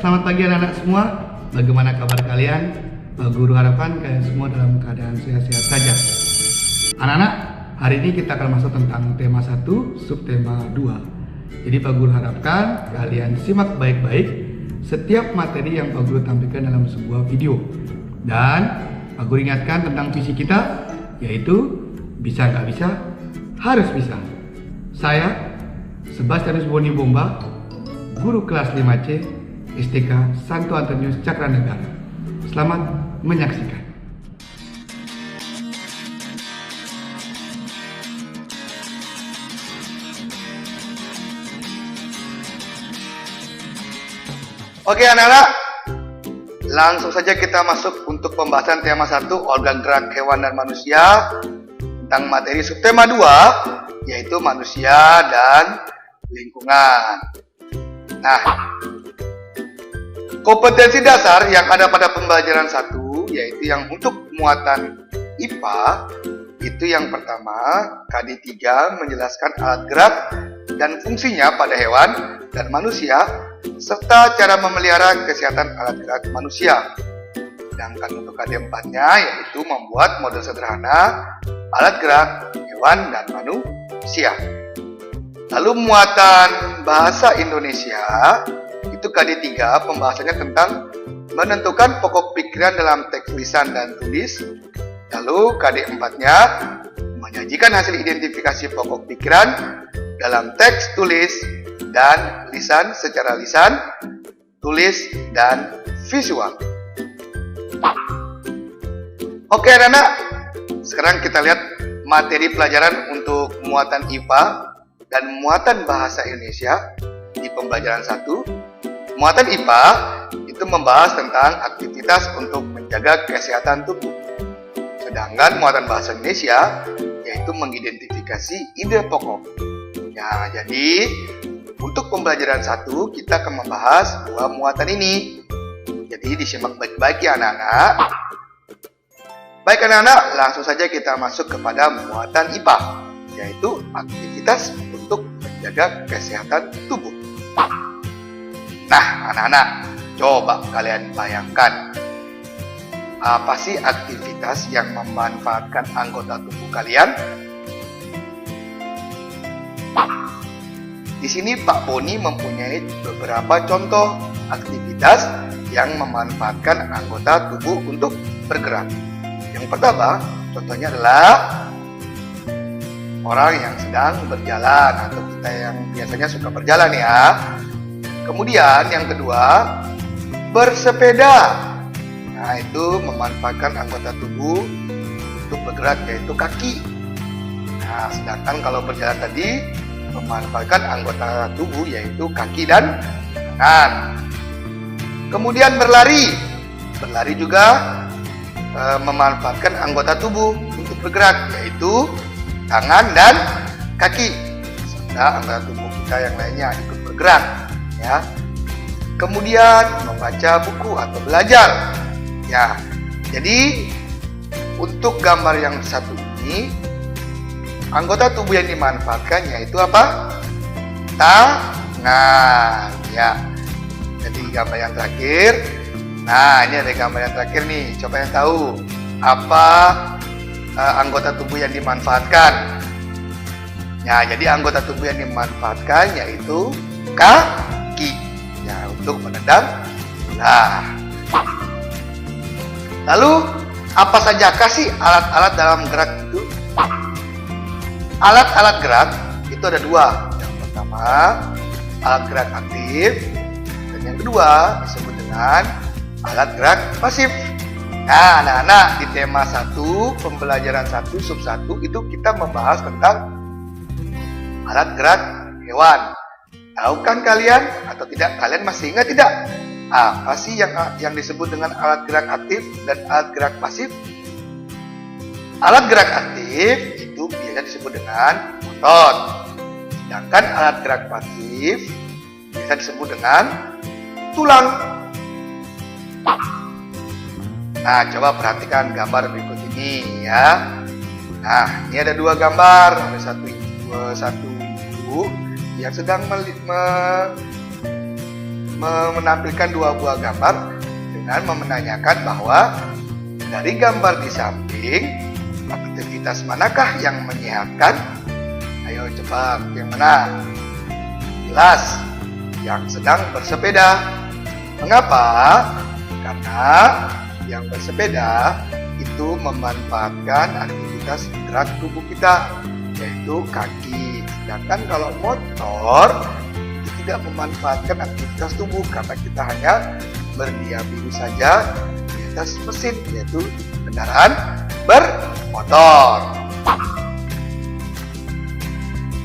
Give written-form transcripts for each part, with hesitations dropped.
Selamat pagi anak-anak semua. Bagaimana kabar kalian? Pak Guru harapkan kalian semua dalam keadaan sehat-sehat saja. Anak-anak, hari ini kita akan masuk tentang tema 1, subtema 2. Jadi Pak Guru harapkan kalian simak baik-baik setiap materi yang Pak Guru tampilkan dalam sebuah video. Dan Pak Guru ingatkan tentang visi kita, yaitu bisa nggak bisa, harus bisa. Saya, Sebastianus Boni Bomba, Guru kelas 5C, STK Santo Antonius Cakranegara. Selamat menyaksikan. Oke anak-anak, langsung saja kita masuk untuk pembahasan tema 1, organ gerak hewan dan manusia, tentang materi subtema 2, yaitu manusia dan lingkungan. Nah, kompetensi dasar yang ada pada pembelajaran 1, yaitu yang untuk muatan IPA, itu yang pertama, KD3 menjelaskan alat gerak dan fungsinya pada hewan dan manusia, serta cara memelihara kesehatan alat gerak manusia. Sedangkan untuk KD4-nya, yaitu membuat model sederhana alat gerak hewan dan manusia. Lalu muatan bahasa Indonesia, itu KD3 pembahasannya tentang menentukan pokok pikiran dalam teks lisan dan tulis. Lalu KD4-nya menyajikan hasil identifikasi pokok pikiran dalam teks tulis dan lisan secara lisan, tulis, dan visual. Oke anak-anak, sekarang kita lihat materi pelajaran untuk muatan IPA dan muatan bahasa Indonesia di pembelajaran 1. Muatan IPA itu membahas tentang aktivitas untuk menjaga kesehatan tubuh. Sedangkan muatan bahasa Indonesia yaitu mengidentifikasi ide pokok. Ya, jadi untuk pembelajaran 1 kita akan membahas dua muatan ini. Jadi disimak baik-baik ya anak-anak. Baik anak-anak, langsung saja kita masuk kepada muatan IPA, yaitu aktivitas untuk menjaga kesehatan tubuh. Nah, anak-anak, coba kalian bayangkan, apa sih aktivitas yang memanfaatkan anggota tubuh kalian? Di sini Pak Boni mempunyai beberapa contoh aktivitas yang memanfaatkan anggota tubuh untuk bergerak. Yang pertama, contohnya adalah orang yang sedang berjalan atau kita yang biasanya suka berjalan ya. Kemudian yang kedua, bersepeda. Nah, itu memanfaatkan anggota tubuh untuk bergerak, yaitu kaki. Nah, sedangkan kalau berjalan tadi memanfaatkan anggota tubuh yaitu kaki dan tangan. Kemudian berlari. Berlari juga memanfaatkan anggota tubuh untuk bergerak, yaitu tangan dan kaki. Serta anggota tubuh kita yang lainnya ikut bergerak ya. Kemudian membaca buku atau belajar. Ya. Jadi untuk gambar yang satu ini, anggota tubuh yang dimanfaatkan yaitu apa? Tangan ya. Jadi gambar yang terakhir. Nah, ini ada gambar yang terakhir nih. Coba yang tahu apa anggota tubuh yang dimanfaatkan. Ya, jadi anggota tubuh yang dimanfaatkan yaitu kaki. Ya, untuk menendang bola. Lalu, apa sajakah sih alat-alat dalam gerak itu? Alat-alat gerak itu ada dua. Yang pertama, alat gerak aktif. Dan yang kedua, disebut dengan alat gerak pasif. Nah, anak-anak, di tema 1, pembelajaran 1, sub 1, itu kita membahas tentang alat gerak hewan. Tahu kan kalian atau tidak? Kalian masih ingat tidak? Apa sih yang disebut dengan alat gerak aktif dan alat gerak pasif? Alat gerak aktif itu biasanya disebut dengan otot. Sedangkan alat gerak pasif biasa disebut dengan tulang. Nah, coba perhatikan gambar berikut ini ya. Nah, ini ada dua gambar. Ada satu ibu yang sedang menampilkan dua buah gambar dengan menanyakan bahwa dari gambar di samping, aktivitas manakah yang menyehatkan? Ayo cepat, yang mana? Jelas, yang sedang bersepeda. Mengapa? Karena yang bersepeda itu memanfaatkan aktivitas gerak tubuh kita, yaitu kaki. Sedangkan kalau motor itu tidak memanfaatkan aktivitas tubuh karena kita hanya berdiam diri saja di atas mesin, yaitu kendaraan bermotor.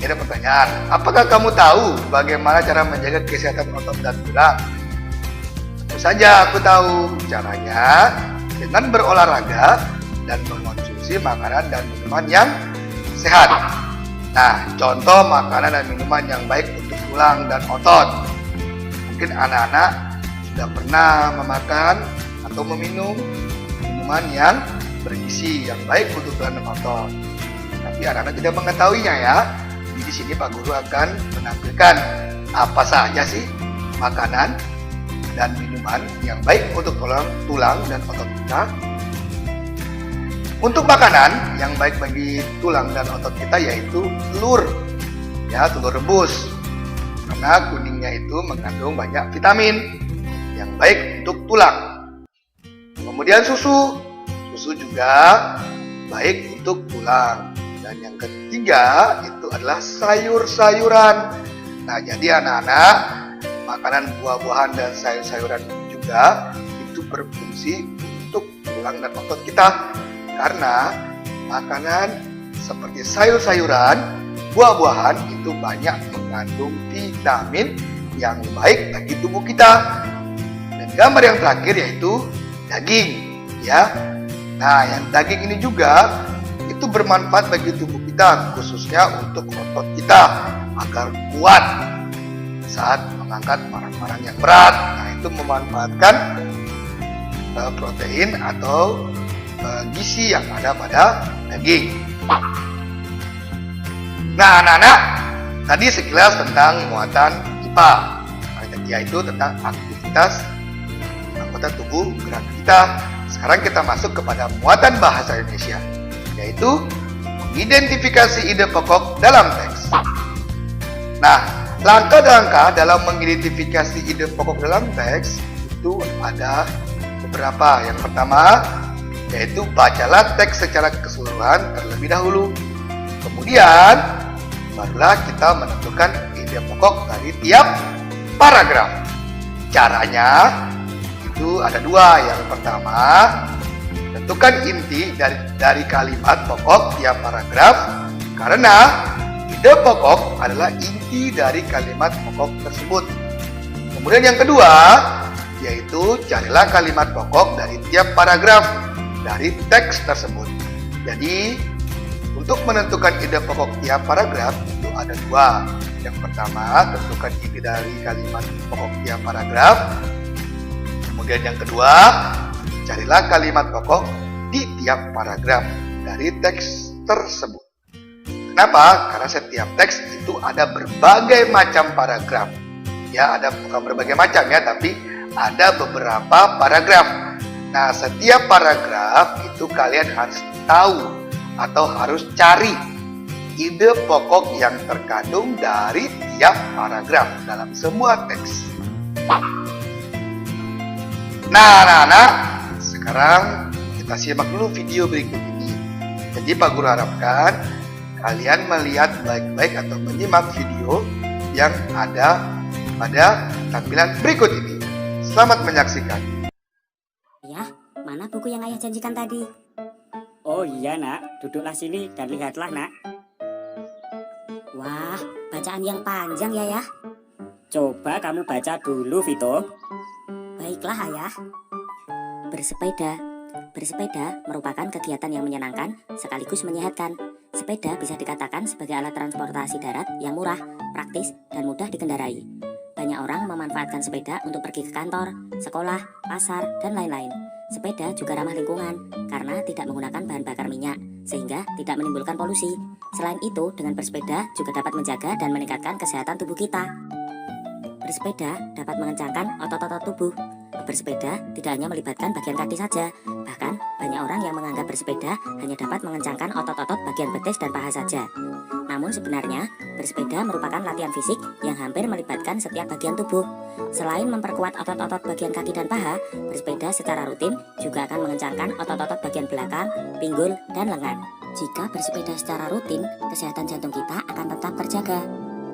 Ini ada pertanyaan, apakah kamu tahu bagaimana cara menjaga kesehatan otot dan tulang? Tentu saja aku tahu caranya dengan berolahraga dan mengonsumsi makanan dan minuman yang sehat. Nah, contoh makanan dan minuman yang baik untuk tulang dan otot. Mungkin anak-anak sudah pernah memakan atau meminum minuman yang bergizi yang baik untuk tulang dan otot. Tapi anak-anak tidak mengetahuinya ya. Jadi di sini Pak Guru akan menampilkan apa saja sih makanan dan minuman yang baik untuk tulang dan otot kita. Untuk makanan yang baik bagi tulang dan otot kita yaitu telur, ya telur rebus. Karena kuningnya itu mengandung banyak vitamin yang baik untuk tulang. Kemudian susu juga baik untuk tulang. Dan yang ketiga itu adalah sayur-sayuran. Nah, jadi anak-anak, makanan buah-buahan dan sayur-sayuran juga itu berfungsi untuk tulang dan otot kita. Karena makanan seperti sayur-sayuran, buah-buahan itu banyak mengandung vitamin yang baik bagi tubuh kita. Dan gambar yang terakhir yaitu daging, ya. Nah, yang daging ini juga itu bermanfaat bagi tubuh kita, khususnya untuk otot kita agar kuat saat mengangkat barang-barang yang berat. Nah, itu memanfaatkan protein atau gizi yang ada pada daging. Nah, anak-anak, tadi sekilas tentang muatan IPA, yaitu tentang aktivitas anggota tubuh gerak kita. Sekarang kita masuk kepada muatan bahasa Indonesia, yaitu mengidentifikasi ide pokok dalam teks. Nah, langkah-langkah dalam mengidentifikasi ide pokok dalam teks itu ada beberapa. Yang pertama, yaitu bacalah teks secara keseluruhan terlebih dahulu. Kemudian, barulah kita menentukan ide pokok dari tiap paragraf. Caranya itu ada dua. Yang pertama, tentukan inti dari kalimat pokok tiap paragraf, karena ide pokok adalah inti dari kalimat pokok tersebut. Kemudian yang kedua, yaitu carilah kalimat pokok dari tiap paragraf dari teks tersebut. Jadi, untuk menentukan ide pokok tiap paragraf itu ada dua. Yang pertama, tentukan inti dari kalimat pokok tiap paragraf. Kemudian yang kedua, carilah kalimat pokok di tiap paragraf dari teks tersebut. Kenapa? Karena setiap teks itu ada berbagai macam paragraf. Ya, ada bukan berbagai macam ya, tapi ada beberapa paragraf. Nah, setiap paragraf itu kalian harus tahu atau harus cari ide pokok yang terkandung dari tiap paragraf dalam semua teks. Nah, anak-anak, sekarang kita simak dulu video berikut ini. Jadi Pak Guru harapkan kalian melihat baik-baik atau menyimak video yang ada pada tampilan berikut ini. Selamat menyaksikan. Ya, mana buku yang ayah janjikan tadi? Oh iya nak, duduklah sini dan lihatlah nak. Wah, bacaan yang panjang ya. Coba kamu baca dulu Vito. Baiklah ayah. Bersepeda. Bersepeda merupakan kegiatan yang menyenangkan sekaligus menyehatkan. Sepeda bisa dikatakan sebagai alat transportasi darat yang murah, praktis, dan mudah dikendarai. Banyak orang memanfaatkan sepeda untuk pergi ke kantor, sekolah, pasar, dan lain-lain. Sepeda juga ramah lingkungan karena tidak menggunakan bahan bakar minyak, sehingga tidak menimbulkan polusi. Selain itu, dengan bersepeda juga dapat menjaga dan meningkatkan kesehatan tubuh kita. Bersepeda dapat mengencangkan otot-otot tubuh. Bersepeda tidak hanya melibatkan bagian kaki saja, bahkan banyak orang yang menganggap bersepeda hanya dapat mengencangkan otot-otot bagian betis dan paha saja. Namun sebenarnya, bersepeda merupakan latihan fisik yang hampir melibatkan setiap bagian tubuh. Selain memperkuat otot-otot bagian kaki dan paha, bersepeda secara rutin juga akan mengencangkan otot-otot bagian belakang, pinggul, dan lengan. Jika bersepeda secara rutin, kesehatan jantung kita akan tetap terjaga.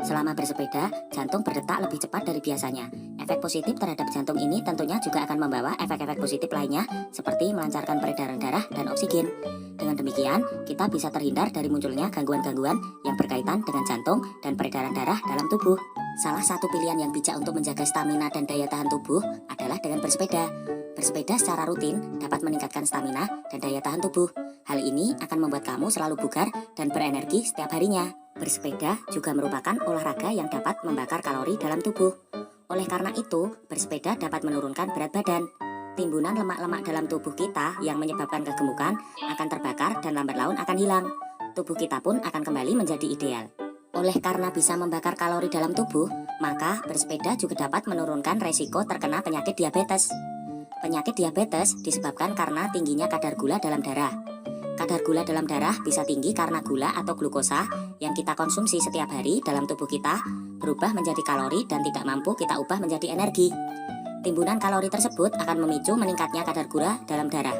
Selama bersepeda, jantung berdetak lebih cepat dari biasanya. Efek positif terhadap jantung ini tentunya juga akan membawa efek-efek positif lainnya seperti melancarkan peredaran darah dan oksigen. Dengan demikian, kita bisa terhindar dari munculnya gangguan-gangguan yang berkaitan dengan jantung dan peredaran darah dalam tubuh. Salah satu pilihan yang bijak untuk menjaga stamina dan daya tahan tubuh adalah dengan bersepeda. Bersepeda secara rutin dapat meningkatkan stamina dan daya tahan tubuh. Hal ini akan membuat kamu selalu bugar dan berenergi setiap harinya. Bersepeda juga merupakan olahraga yang dapat membakar kalori dalam tubuh. Oleh karena itu, bersepeda dapat menurunkan berat badan. Timbunan lemak-lemak dalam tubuh kita yang menyebabkan kegemukan akan terbakar dan lambat laun akan hilang. Tubuh kita pun akan kembali menjadi ideal. Oleh karena bisa membakar kalori dalam tubuh, maka bersepeda juga dapat menurunkan resiko terkena penyakit diabetes. Penyakit diabetes disebabkan karena tingginya kadar gula dalam darah. Kadar gula dalam darah bisa tinggi karena gula atau glukosa yang kita konsumsi setiap hari dalam tubuh kita berubah menjadi kalori dan tidak mampu kita ubah menjadi energi. Timbunan kalori tersebut akan memicu meningkatnya kadar gula dalam darah.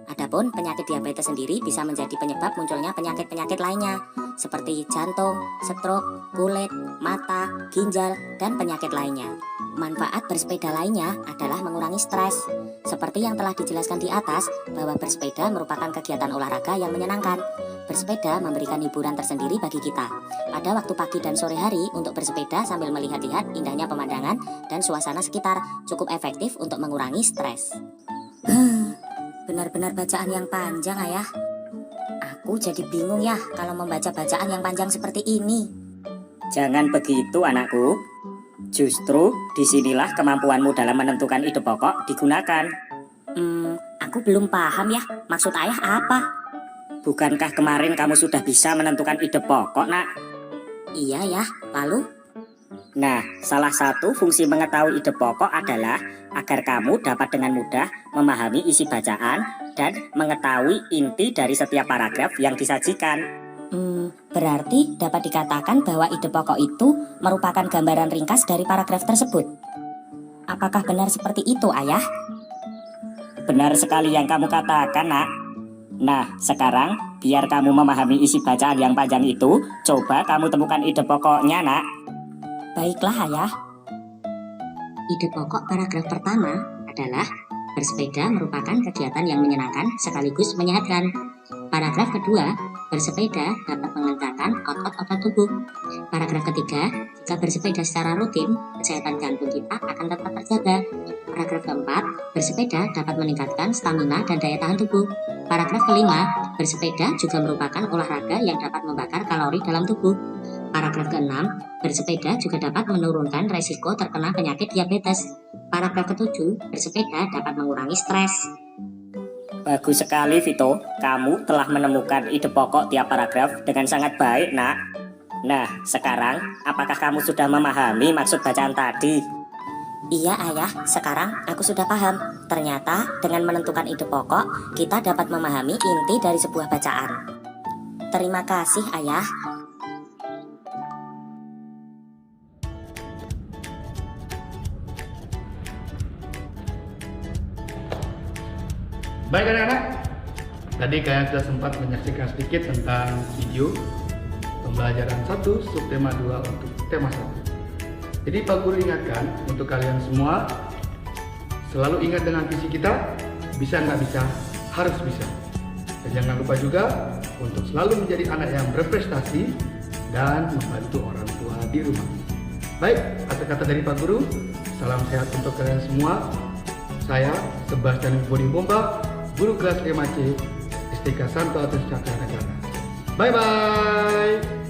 Adapun penyakit diabetes sendiri bisa menjadi penyebab munculnya penyakit-penyakit lainnya seperti jantung, stroke, kulit, mata, ginjal, dan penyakit lainnya. Manfaat bersepeda lainnya adalah mengurangi stres. Seperti yang telah dijelaskan di atas, bahwa bersepeda merupakan kegiatan olahraga yang menyenangkan. Bersepeda memberikan hiburan tersendiri bagi kita. Pada waktu pagi dan sore hari, untuk bersepeda sambil melihat-lihat indahnya pemandangan dan suasana sekitar cukup efektif untuk mengurangi stres. Benar-benar bacaan yang panjang, Ayah. Aku jadi bingung ya kalau membaca bacaan yang panjang seperti ini. Jangan begitu anakku. Justru disinilah kemampuanmu dalam menentukan ide pokok digunakan. Aku belum paham ya, maksud Ayah apa? Bukankah kemarin kamu sudah bisa menentukan ide pokok, nak? Iya ya, lalu? Nah, salah satu fungsi mengetahui ide pokok adalah agar kamu dapat dengan mudah memahami isi bacaan dan mengetahui inti dari setiap paragraf yang disajikan. Berarti dapat dikatakan bahwa ide pokok itu merupakan gambaran ringkas dari paragraf tersebut. Apakah benar seperti itu, Ayah? Benar sekali yang kamu katakan, nak. Nah, sekarang biar kamu memahami isi bacaan yang panjang itu, coba kamu temukan ide pokoknya, nak. Baiklah, Ayah. Ide pokok paragraf pertama adalah bersepeda merupakan kegiatan yang menyenangkan sekaligus menyehatkan. Paragraf kedua, bersepeda dapat mengencangkan otot-otot tubuh. Paragraf ketiga, jika bersepeda secara rutin, kesehatan jantung kita akan tetap terjaga. Paragraf keempat, bersepeda dapat meningkatkan stamina dan daya tahan tubuh. Paragraf kelima, bersepeda juga merupakan olahraga yang dapat membakar kalori dalam tubuh. Paragraf keenam, bersepeda juga dapat menurunkan resiko terkena penyakit diabetes. Paragraf ketujuh, bersepeda dapat mengurangi stres. Bagus sekali, Vito. Kamu telah menemukan ide pokok tiap paragraf dengan sangat baik, nak. Nah, sekarang apakah kamu sudah memahami maksud bacaan tadi? Iya, Ayah. Sekarang aku sudah paham. Ternyata dengan menentukan ide pokok, kita dapat memahami inti dari sebuah bacaan. Terima kasih, Ayah. Baik anak-anak, tadi kalian sudah sempat menyaksikan sedikit tentang video pembelajaran 1 subtema 2 untuk tema 1. Jadi Pak Guru ingatkan untuk kalian semua, selalu ingat dengan visi kita, bisa nggak bisa, harus bisa. Dan jangan lupa juga untuk selalu menjadi anak yang berprestasi dan membantu orang tua di rumah. Baik, kata-kata dari Pak Guru, salam sehat untuk kalian semua. Saya, Sebastian Bodi Bomba, Guru kelas 5C, STK Santo Atas Cakra Negara. Bye-bye.